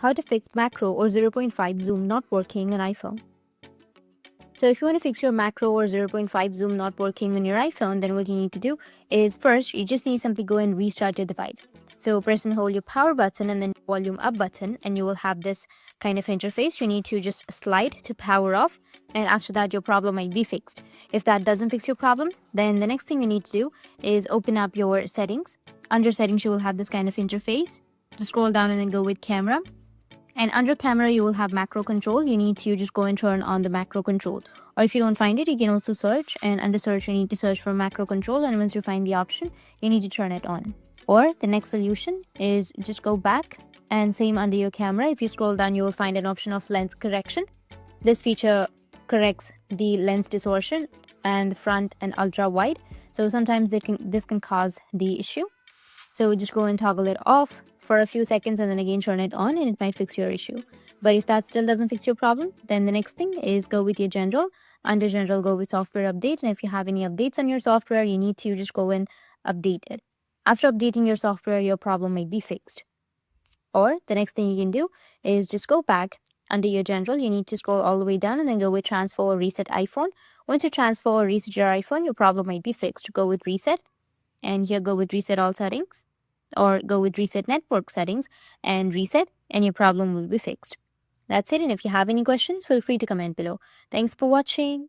how to fix macro or 0.5 zoom not working on iPhone. So if you want to fix your macro or 0.5 zoom not working on your iPhone, then what you need to do is first, you just need simply go and restart your device. So press and hold your power button and then volume up button, and you will have this kind of interface. You need to just slide to power off, and after that your problem might be fixed. If that doesn't fix your problem, then the next thing you need to do is open up your settings. Under settings, you will have this kind of interface. Just scroll down and then go with camera. And under camera, you will have macro control. You need to just go and turn on the macro control. Or if you don't find it, you can also search. And under search, you need to search for macro control. And once you find the option, you need to turn it on. Or the next solution is just go back, and same under your camera. If you scroll down, you will find an option of lens correction. This feature corrects the lens distortion and front and ultra wide. So sometimes this can cause the issue. So just go and toggle it off for a few seconds and then again turn it on, and it might fix your issue. But if that still doesn't fix your problem, then the next thing is go with your general. Under general, go with software update. And if you have any updates on your software, you need to just go and update it. After updating your software, your problem might be fixed. Or the next thing you can do is just go back. Under your general, you need to scroll all the way down and then go with transfer or reset iPhone. Once you transfer or reset your iPhone, your problem might be fixed. Go with reset, and here go with reset all settings, or go with reset network settings and reset, and your problem will be fixed. That's it. And if you have any questions, feel free to comment below. Thanks for watching.